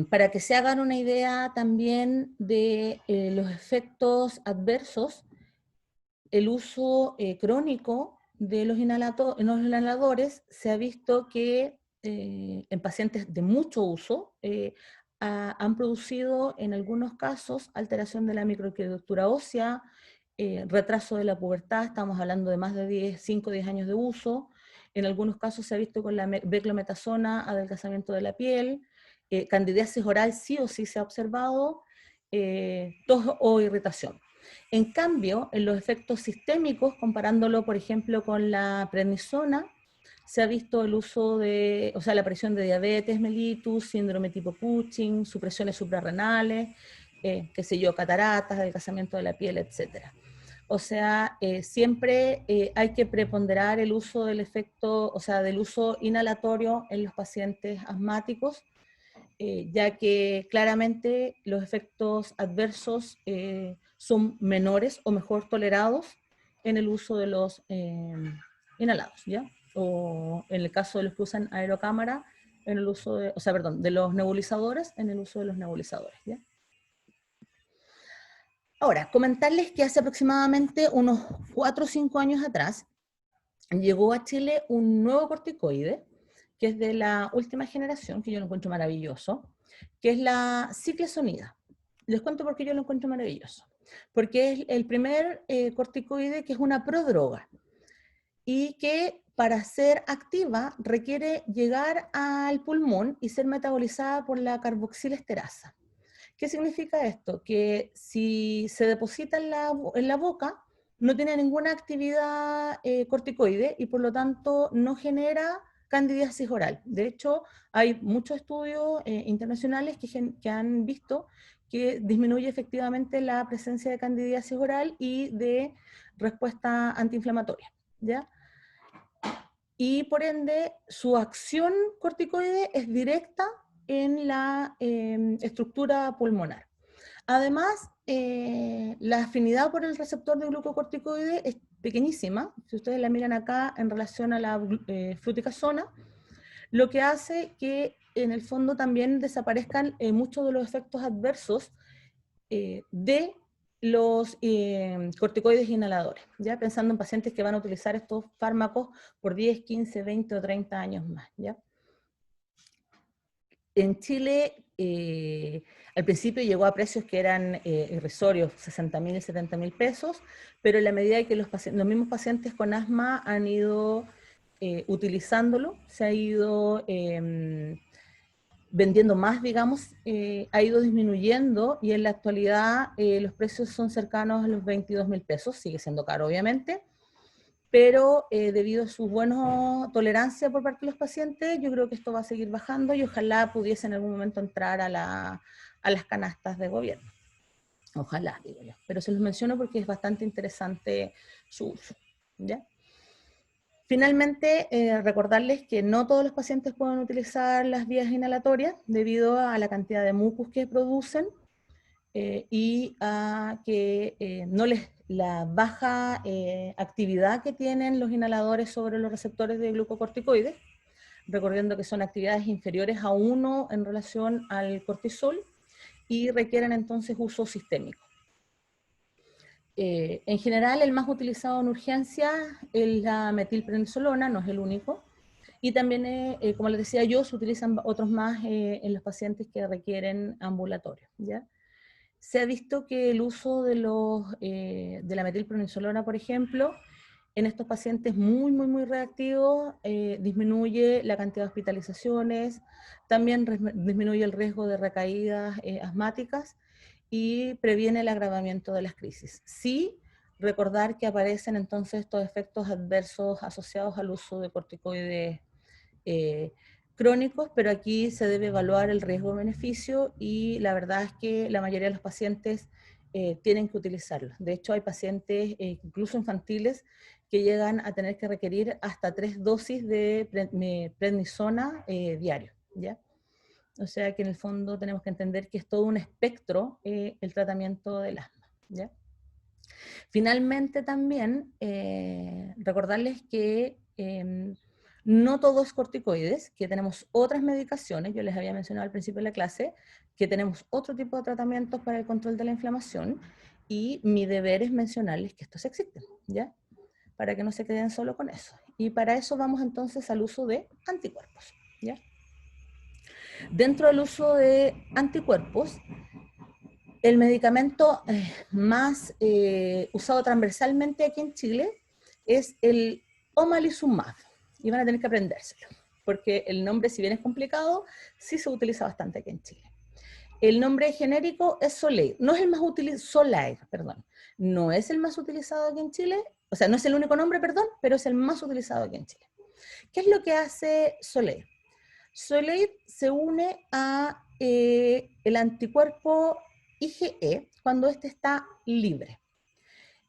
Para que se hagan una idea también de los efectos adversos, el uso crónico de los inhaladores se ha visto que en pacientes de mucho uso han producido en algunos casos alteración de la microarquitectura ósea, retraso de la pubertad, estamos hablando de más de 5 o 10 años de uso. En algunos casos se ha visto con la beclometasona adelgazamiento de la piel, candidiasis oral sí o sí se ha observado, tos o irritación. En cambio, en los efectos sistémicos, comparándolo, por ejemplo, con la prednisona, se ha visto el uso de, o sea, la aparición de diabetes mellitus, síndrome tipo Cushing, supresiones suprarrenales, qué sé yo, cataratas, adelgazamiento de la piel, etcétera. O sea, siempre hay que preponderar el uso del efecto, o sea, del uso inhalatorio en los pacientes asmáticos, ya que claramente los efectos adversos son menores o mejor tolerados en el uso de los inhalados, ¿ya? O en el caso de los que usan aerocámara, en el uso de, o sea, perdón, de los nebulizadores, en el uso de los nebulizadores, ¿ya? Ahora, comentarles que hace aproximadamente unos 4 o 5 años atrás llegó a Chile un nuevo corticoide, que es de la última generación, que yo lo encuentro maravilloso, que es la ciclesonida. Les cuento por qué yo lo encuentro maravilloso. Porque es el primer corticoide que es una prodroga y que para ser activa requiere llegar al pulmón y ser metabolizada por la carboxilesterasa. ¿Qué significa esto? Que si se deposita en la boca, no tiene ninguna actividad corticoide y por lo tanto no genera candidiasis oral. De hecho, hay muchos estudios internacionales que han visto que disminuye efectivamente la presencia de candidiasis oral y de respuesta antiinflamatoria, ¿ya? Y por ende su acción corticoide es directa en la estructura pulmonar. Además, la afinidad por el receptor de glucocorticoide es pequeñísima, si ustedes la miran acá en relación a la fluticasona, lo que hace que en el fondo también desaparezcan muchos de los efectos adversos de los corticoides inhaladores, ya pensando en pacientes que van a utilizar estos fármacos por 10, 15, 20 o 30 años más, ¿ya? En Chile, al principio llegó a precios que eran irrisorios, 60.000, 70.000 pesos, pero en la medida que los mismos pacientes con asma han ido utilizándolo, se ha ido vendiendo más, digamos, ha ido disminuyendo y en la actualidad los precios son cercanos a los 22.000 pesos, sigue siendo caro obviamente, pero debido a su buena tolerancia por parte de los pacientes, yo creo que esto va a seguir bajando y ojalá pudiese en algún momento entrar a las canastas de gobierno. Ojalá, digo yo. Pero se los menciono porque es bastante interesante su uso, ¿ya? Finalmente, recordarles que no todos los pacientes pueden utilizar las vías inhalatorias debido a la cantidad de mucus que producen y a que la baja actividad que tienen los inhaladores sobre los receptores de glucocorticoides, recordando que son actividades inferiores a 1 en relación al cortisol y requieren entonces uso sistémico. En general, el más utilizado en urgencia es la metilprednisolona, no es el único, y también, como les decía yo, se utilizan otros más en los pacientes que requieren ambulatorios, ¿ya? Se ha visto que el uso de la metilprednisolona, por ejemplo, en estos pacientes muy reactivos, disminuye la cantidad de hospitalizaciones, también disminuye el riesgo de recaídas asmáticas y previene el agravamiento de las crisis. Sí, recordar que aparecen entonces estos efectos adversos asociados al uso de corticoides crónicos, pero aquí se debe evaluar el riesgo-beneficio y la verdad es que la mayoría de los pacientes tienen que utilizarlos. De hecho, hay pacientes, incluso infantiles, que llegan a tener que requerir hasta 3 dosis de prednisona diario, ¿ya? O sea que en el fondo tenemos que entender que es todo un espectro el tratamiento del asma, ¿ya? Finalmente también recordarles que No todos corticoides, que tenemos otras medicaciones, yo les había mencionado al principio de la clase, que tenemos otro tipo de tratamientos para el control de la inflamación, y mi deber es mencionarles que estos existen, ¿ya? Para que no se queden solo con eso. Y para eso vamos entonces al uso de anticuerpos, ¿ya? Dentro del uso de anticuerpos, el medicamento más usado transversalmente aquí en Chile es el omalizumab, y van a tener que aprendérselo, porque el nombre, si bien es complicado, sí se utiliza bastante aquí en Chile. El nombre genérico es Xolair, no es el más utilizado, Xolair, perdón, no es el más utilizado aquí en Chile, o sea, no es el único nombre, perdón, pero es el más utilizado aquí en Chile. ¿Qué es lo que hace Xolair? Xolair se une a el anticuerpo IgE cuando éste está libre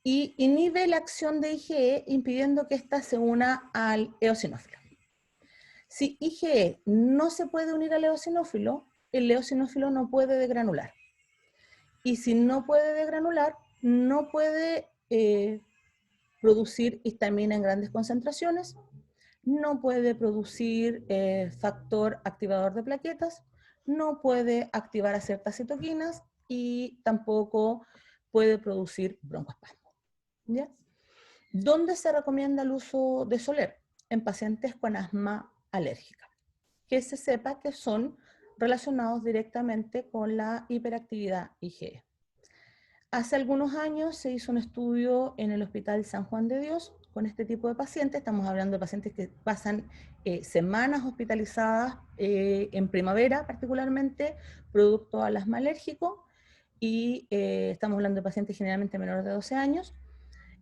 y inhibe la acción de IgE impidiendo que ésta se una al eosinófilo. Si IgE no se puede unir al eosinófilo, el eosinófilo no puede degranular. Y si no puede degranular, no puede producir histamina en grandes concentraciones, no puede producir factor activador de plaquetas, no puede activar a ciertas citoquinas y tampoco puede producir broncoespasmo, ¿ya? ¿Dónde se recomienda el uso de Xolair? En pacientes con asma alérgica, que se sepa que son relacionados directamente con la hiperactividad IgE. Hace algunos años se hizo un estudio en el Hospital San Juan de Dios con este tipo de pacientes. Estamos hablando de pacientes que pasan semanas hospitalizadas en primavera particularmente, producto al asma alérgico, y estamos hablando de pacientes generalmente menores de 12 años,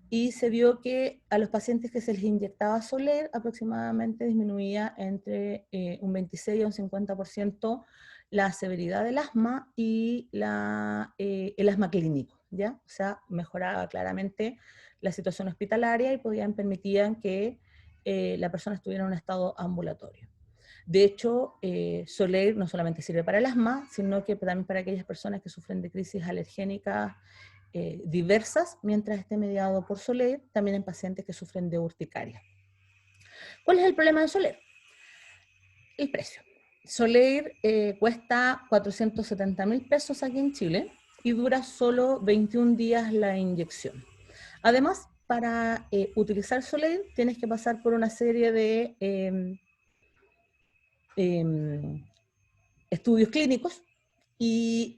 y se vio que a los pacientes que se les inyectaba Xolair aproximadamente disminuía entre un 26 y un 50% la severidad del asma y el asma clínico, ¿ya? O sea, mejoraba claramente la situación hospitalaria y permitían que la persona estuviera en un estado ambulatorio. De hecho, Xolair no solamente sirve para el asma, sino que también para aquellas personas que sufren de crisis alergénicas diversas, mientras esté mediado por Xolair, también en pacientes que sufren de urticaria. ¿Cuál es el problema de Xolair? El precio. Xolair cuesta 470.000 pesos aquí en Chile y dura solo 21 días la inyección. Además, para utilizar Xolair tienes que pasar por una serie de estudios clínicos y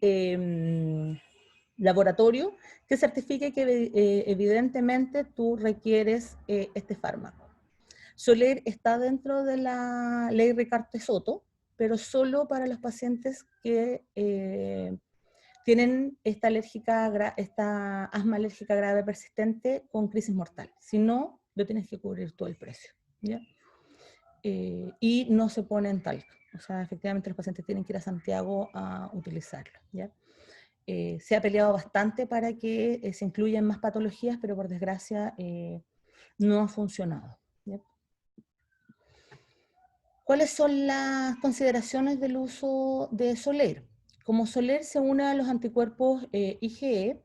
laboratorio que certifique que evidentemente tú requieres este fármaco. Xolair está dentro de la ley Ricarte-Soto, pero solo para los pacientes que tienen esta asma alérgica grave persistente con crisis mortal. Si no, lo tienes que cubrir todo el precio, ¿ya? Y no se pone en talco. O sea, efectivamente los pacientes tienen que ir a Santiago a utilizarlo, ¿ya? Se ha peleado bastante para que se incluyan más patologías, pero por desgracia no ha funcionado, ¿ya? ¿Cuáles son las consideraciones del uso de Xolair? Como Xolair se une a los anticuerpos IgE,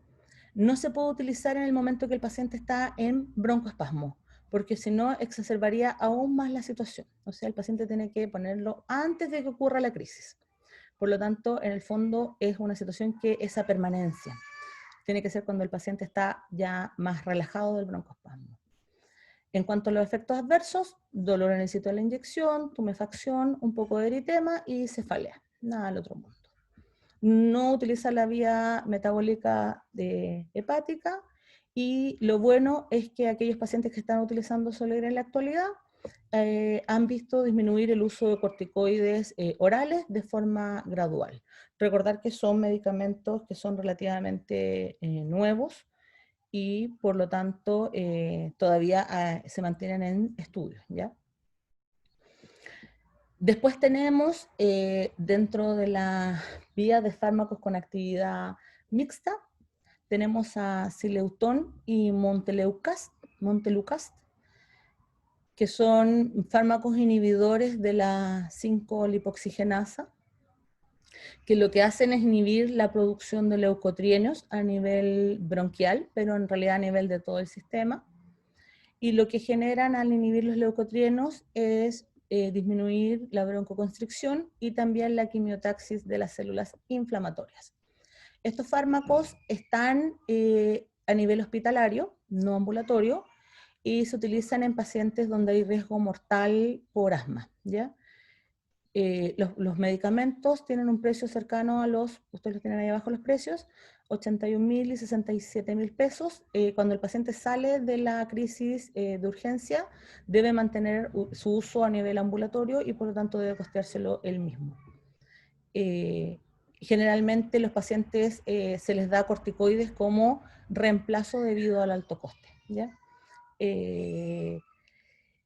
no se puede utilizar en el momento que el paciente está en broncoespasmo, porque si no exacerbaría aún más la situación. O sea, el paciente tiene que ponerlo antes de que ocurra la crisis. Por lo tanto, en el fondo es una situación que esa permanencia tiene que ser cuando el paciente está ya más relajado del broncoespasmo. En cuanto a los efectos adversos, dolor en el sitio de la inyección, tumefacción, un poco de eritema y cefalea. Nada al otro mundo. No utilizar la vía metabólica hepática, y lo bueno es que aquellos pacientes que están utilizando Xolair en la actualidad han visto disminuir el uso de corticoides orales de forma gradual. Recordar que son medicamentos que son relativamente nuevos y por lo tanto todavía se mantienen en estudios, ¿ya? Después tenemos dentro de la vía de fármacos con actividad mixta, tenemos a Sileutón y Montelukast, que son fármacos inhibidores de la 5-lipoxigenasa, que lo que hacen es inhibir la producción de leucotrienos a nivel bronquial, pero en realidad a nivel de todo el sistema. y lo que generan al inhibir los leucotrienos es disminuir la broncoconstricción y también la quimiotaxis de las células inflamatorias. Estos fármacos están a nivel hospitalario, no ambulatorio, y se utilizan en pacientes donde hay riesgo mortal por asma, ¿ya? Los medicamentos tienen un precio cercano a los, ustedes los tienen ahí abajo los precios, 81.000 y 67.000 pesos. Cuando el paciente sale de la crisis de urgencia, debe mantener su uso a nivel ambulatorio y por lo tanto debe costeárselo él mismo. Generalmente los pacientes se les da corticoides como reemplazo debido al alto coste, ¿ya?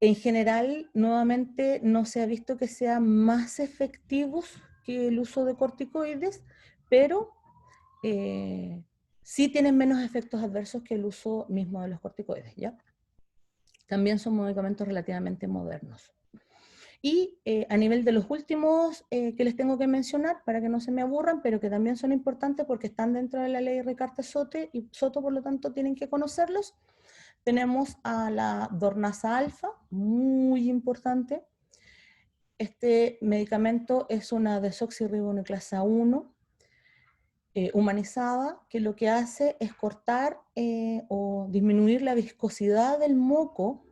En general, nuevamente, no se ha visto que sean más efectivos que el uso de corticoides, pero sí tienen menos efectos adversos que el uso mismo de los corticoides, ¿ya? También son medicamentos relativamente modernos. Y a nivel de los últimos que les tengo que mencionar, para que no se me aburran, pero que también son importantes porque están dentro de la ley Ricarte-Soto, y Soto, por lo tanto, tienen que conocerlos. Tenemos a la Dornasa alfa, muy importante. Este medicamento es una desoxirribonucleasa 1 humanizada, que lo que hace es cortar o disminuir la viscosidad del moco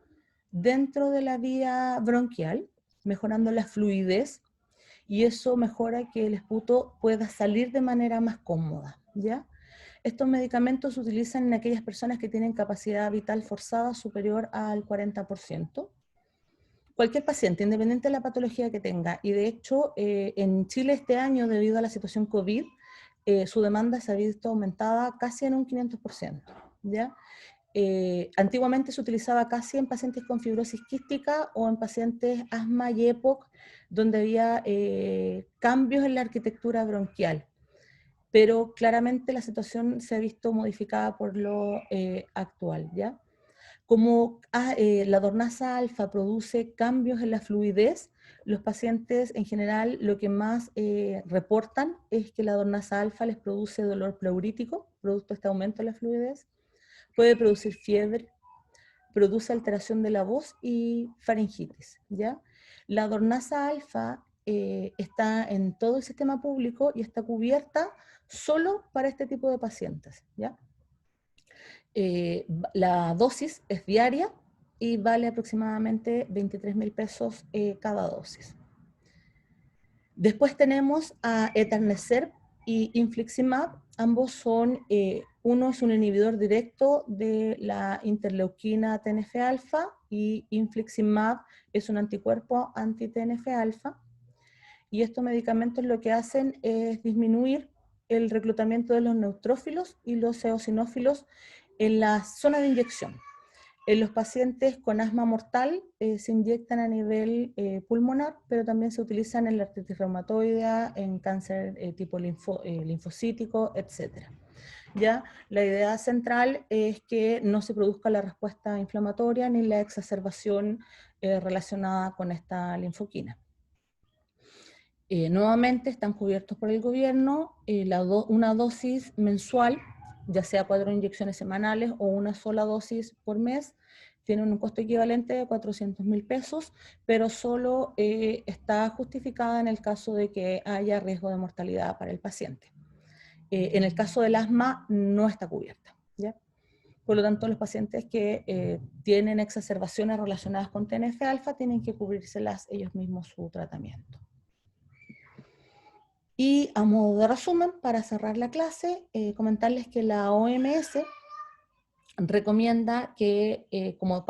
dentro de la vía bronquial, mejorando la fluidez, y eso mejora que el esputo pueda salir de manera más cómoda, ¿ya? Estos medicamentos se utilizan en aquellas personas que tienen capacidad vital forzada superior al 40%. Cualquier paciente, independiente de la patología que tenga, y de hecho en Chile este año, debido a la situación COVID, su demanda se ha visto aumentada casi en un 500%, ¿ya? Antiguamente se utilizaba casi en pacientes con fibrosis quística o en pacientes asma y EPOC, donde había cambios en la arquitectura bronquial, pero claramente la situación se ha visto modificada por lo actual, ¿ya? Como la Dornasa alfa produce cambios en la fluidez, los pacientes en general lo que más reportan es que la Dornasa alfa les produce dolor pleurítico, producto de este aumento en la fluidez, puede producir fiebre, produce alteración de la voz y faringitis, ¿ya? La Dornasa alfa está en todo el sistema público y está cubierta solo para este tipo de pacientes, ¿ya? La dosis es diaria y vale aproximadamente 23.000 pesos cada dosis. Después tenemos a etanercept y infliximab. Ambos son, uno es un inhibidor directo de la interleuquina TNF-alfa y infliximab es un anticuerpo anti-TNF-alfa. Y estos medicamentos lo que hacen es disminuir el reclutamiento de los neutrófilos y los eosinófilos en la zona de inyección. En los pacientes con asma mortal se inyectan a nivel pulmonar, pero también se utilizan en la artritis reumatoidea, en cáncer tipo linfocítico, etc. ¿Ya? La idea central es que no se produzca la respuesta inflamatoria ni la exacerbación relacionada con esta linfoquina. Nuevamente están cubiertos por el gobierno, una dosis mensual, ya sea 4 inyecciones semanales o una sola dosis por mes, tiene un costo equivalente de 400.000 pesos, pero solo está justificada en el caso de que haya riesgo de mortalidad para el paciente. En el caso del asma no está cubierta, ¿ya? Por lo tanto, los pacientes que tienen exacerbaciones relacionadas con TNF-alfa tienen que cubrírselas ellos mismos su tratamiento. Y a modo de resumen, para cerrar la clase, comentarles que la OMS recomienda que como paso